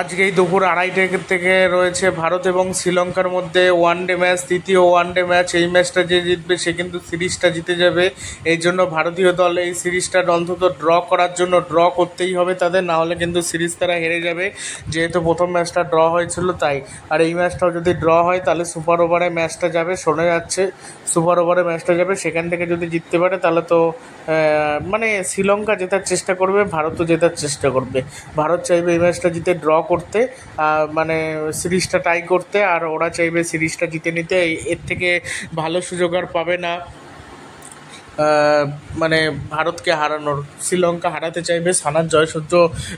আজকেই দুপুর 2:30 থেকে রয়েছে ভারত এবং শ্রীলঙ্কার মধ্যে ওয়ানডে ম্যাচ, তৃতীয় ওয়ানডে ম্যাচ। এই ম্যাচটা যে জিতবে সে কিন্তু সিরিজটা জিতে যাবে। এই জন্য ভারতীয় দল এই সিরিজটা অন্তত ড্র করার জন্য ড্র করতেই হবে তাদের, না হলে কিন্তু সিরিজ তারা হেরে যাবে, যেহেতু প্রথম ম্যাচটা ড্র হয়েছিল তাই। আর এই ম্যাচটাও যদি ড্র হয় তাহলে সুপার ওভারে ম্যাচটা যাবে, শোনা যাচ্ছে সুপার ওভারে ম্যাচটা যাবে। সেখান থেকে যদি জিততে পারে তাহলে তো মানে শ্রীলঙ্কা জেতার চেষ্টা করবে, ভারতও জেতার চেষ্টা করবে। ভারত চাইবে এই ম্যাচটা জিতে ড্র করতে, মানে সিরিজটা টাই করতে, আর ওরা চাইবে সিরিজটা জিতে নিতে। এর থেকে ভালো সুযোগ আর পাবে না মানে ভারতকে হারানোর। শ্রীলঙ্কা হারাতে চাইবে, সানার জয়সূর্য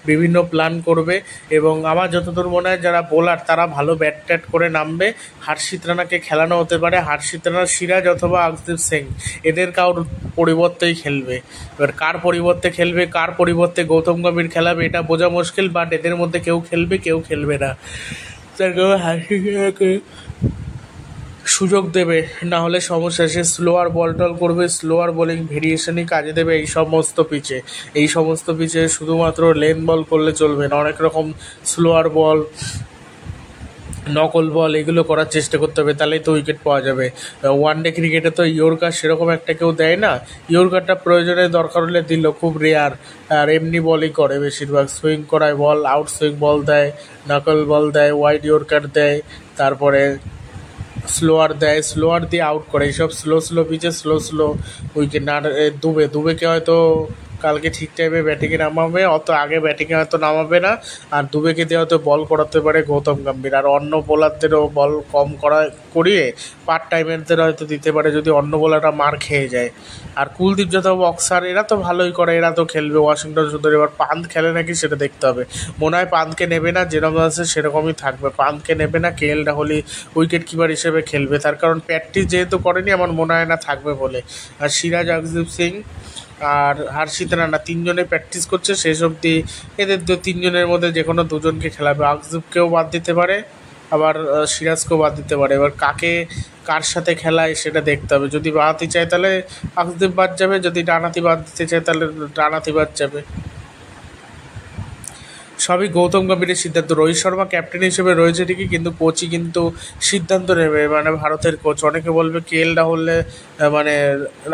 বিভিন্ন প্ল্যান করবে, এবং আমার যতদূর মনে হয় যারা বোলার তারা ভালো ব্যাট ট্যাট করে নামবে। হর্ষিত রানাকে খেলানো হতে পারে, হর্ষিত রানা, সিরাজ অথবা আকদীপ সিং, এদের কারোর পরিবর্তেই খেলবে। এবার কার পরিবর্তে খেলবে, কার পরিবর্তে গৌতম গম্ভীর খেলাবে এটা বোঝা মুশকিল, বাট এদের মধ্যে কেউ খেলবে কেউ খেলবে না। তার কারণ হর্ষিত রানাকে সুযোগ দেবে, না হলে সমস্যা। সে স্লোয়ার বল টল করবে, স্লোয়ার বোলিং ভেরিয়েশনই কাজে দেবে এই সমস্ত পিচে শুধুমাত্র লেন বল করলে চলবে না, অনেক রকম স্লোয়ার বল, নকল বল এগুলো করার চেষ্টা করতে হবে, তাহলেই তো উইকেট পাওয়া যাবে। ওয়ানডে ক্রিকেটে তো ইয়র্কার সেরকম একটা কেউ দেয় না, ইয়র্কারটা প্রয়োজনে দরকার হলে দিল, খুব রেয়ার। আর এমনি বলই করে বেশিরভাগ, সুইং করায় বল, আউট সুইং বল দেয়, নকল বল দেয়, ওয়াইড ইয়র্কার দেয়, তারপরে স্লোয়ার দেয়, স্লোয়ার দিয়ে আউট করে। এইসব স্লো পিচে স্লো উইকেট। না দুবেকে হয়তো কালকে ঠিক টাইমে ব্যাটিংয়ে নামাবে, অত আগে ব্যাটিংয়ে হয়তো নামাবে না, আর দুবেকে দিয়ে হয়তো বল করাতে পারে গৌতম গম্ভীর, আর অন্য বোলারদেরও বল কম করিয়ে পার্ট টাইমেরদের হয়তো দিতে পারে যদি অন্য বোলাররা মার খেয়ে যায়। আর কুলদীপ যাদব, অক্সার এরা তো ভালোই করে, এরা তো খেলবে। ওয়াশিংটন সুন্দর, এবার পান্ত খেলে নাকি সেটা দেখতে হবে। মনে হয় পান্তকে নেবে না, যেরকম আছে সেরকমই থাকবে, পান্তকে নেবে না। KL রাহুলই উইকেট কিপার হিসেবে খেলবে, তার কারণ প্র্যাকটিস যেহেতু করেনি, আমার মনে হয় না থাকবে বলে। আর সিরাজ, আকদীপ সিং আর হর্ষিত রানা তিনজনে প্র্যাকটিস করছে শেষ অবধি। এদের তিনজনের মধ্যে যে কোনো দুজনকে খেলাবে, আকদীপকেও বাদ দিতে পারে, আবার সিরাজকেও বাদ দিতে পারে। এবার কার সাথে খেলায় সেটা দেখতে হবে। যদি বাঁহাতি চায় তাহলে আকদীপ বাদ যাবে, যদি ডানাতি বাদ দিতে চায় তাহলে ডানাতি বাদ যাবে। সবই গৌতম গম্ভীরের সিদ্ধান্ত। রোহিত শর্মা ক্যাপ্টেন হিসেবে রয়েছে ঠিকই, কিন্তু কোচই কিন্তু সিদ্ধান্ত নেবে, মানে ভারতের কোচ। অনেকে বলবে KL রাহুল মানে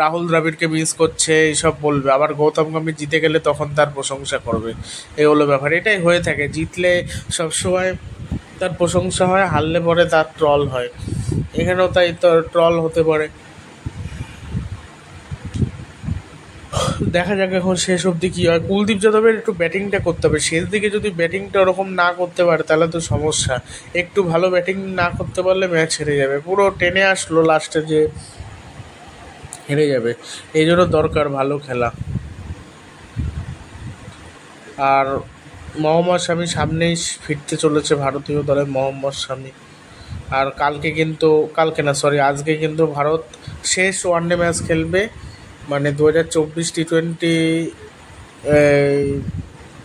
রাহুল দ্রাবিড়কে মিস করছে, এইসব বলবে। আবার গৌতম গম্ভীর জিতে গেলে তখন তার প্রশংসা করবে, এই হলো ব্যাপার। এটাই হয়ে থাকে, জিতলে সবসময় তার প্রশংসা হয়, হারলে পরে তার ট্রল হয়। এখানেও তাই তো ট্রল হতে পারে। দেখা যাক এখন শেষ অবধি কী হয়। কুলদীপ যাদবের একটু ব্যাটিংটা করতে হবে, শেষ দিকে যদি ব্যাটিংটা ওরকম না করতে পারে তাহলে তো সমস্যা। একটু ভালো ব্যাটিং না করতে পারলে ম্যাচ হেরে যাবে, পুরো টেনে আসলো লাস্টে যে হেরে যাবে। এই জন্য দরকার ভালো খেলা। আর মোহাম্মদ শামি সামনেই ফিরতে চলেছে ভারতীয় দলে, মোহাম্মদ শামি। আর আজকে কিন্তু ভারত শেষ ওয়ানডে ম্যাচ খেলবে, মানে 2024 T20,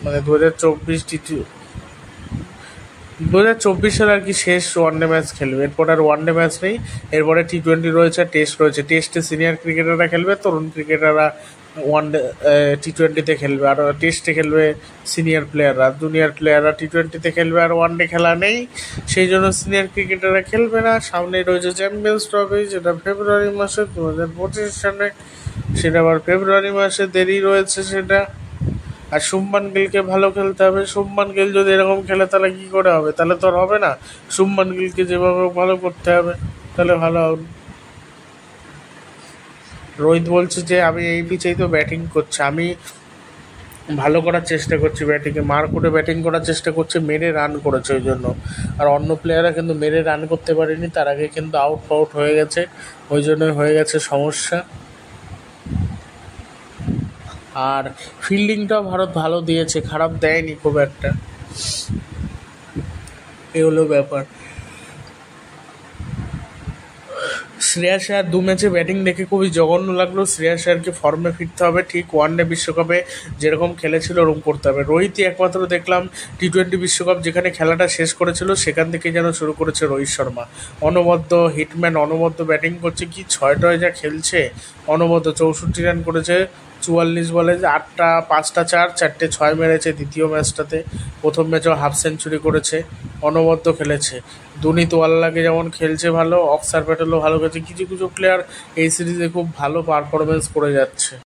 মানে 2024 সালে আর কি শেষ ওয়ানডে ম্যাচ খেলবে। এরপর আর ওয়ানডে ম্যাচ নেই, এরপরে T20 রয়েছে, টেস্ট রয়েছে। টেস্টে সিনিয়র ক্রিকেটাররা খেলবে, তরুণ ক্রিকেটাররা ওয়ানডে T20-তে খেলবে, আর টেস্টে খেলবে সিনিয়র প্লেয়াররা, জুনিয়র প্লেয়াররা T20-তে খেলবে। আর ওয়ানডে খেলা নেই, সেই জন্য সিনিয়র ক্রিকেটাররা খেলবে না। সামনে রয়েছে চ্যাম্পিয়ন্স ট্রফি, যেটা ফেব্রুয়ারি মাসে 2025 সালে, সেটা আবার ফেব্রুয়ারি মাসে দেরি রয়েছে সেটা। আর শুভমান গিলকে ভালো খেলতে হবে। শুভমান গিল যদি এরকম খেলে তাহলে কী করে হবে, তাহলে তো আর হবে না। শুভমান গিলকে যেভাবে ভালো করতে হবে তাহলে ভালো হবে। রোহিত বলছে যে আমি এই পিচেই তো ব্যাটিং করছি, আমি ভালো করার চেষ্টা করছি, ব্যাটিংয়ে মার করে ব্যাটিং করার চেষ্টা করছে, মেরে রান করেছে ওই জন্য। আর অন্য প্লেয়াররা কিন্তু মেরে রান করতে পারেনি, তার আগে কিন্তু আউট হয়ে গেছে, ওই জন্যই হয়ে গেছে সমস্যা। আর ফিল্ডিংটাও ভারত ভালো দিয়েছে, খারাপ দেয়নি খুব একটা, এই হলো ব্যাপার। শ্রেয়াস আয়ার 2 ম্যাচে ব্যাটিং দেখে খুবই জঘন্য লাগলো। শ্রেয়াস আয়ারকে ফর্মে ফিরতে হবে, ঠিক ওয়ানডে বিশ্বকাপে যেরকম খেলেছিল ওরকম করতে হবে। রোহিতই একমাত্র দেখলাম T20 বিশ্বকাপ যেখানে খেলাটা শেষ করেছিল সেখান থেকে যেন শুরু করেছে রোহিত শর্মা। অনবদ্য হিটম্যান, অনবদ্য ব্যাটিং করছে, কি 6 যা খেলছে, অনবদ্য 64 রান করেছে 44 বলে 8টা 5টা 4, 4টে 6 মেরেছে দ্বিতীয় ম্যাচটাতে। প্রথম ম্যাচেও হাফ সেঞ্চুরি করেছে, অনবদ্য খেলেছে। দুনিত ওয়াল্লাকে যেমন খেলছে ভালো, অক্সার প্যাটেলও ভালো খেলছে। কিছু কিছু প্লেয়ার এই সিরিজে খুব ভালো পারফরমেন্স করে যাচ্ছে।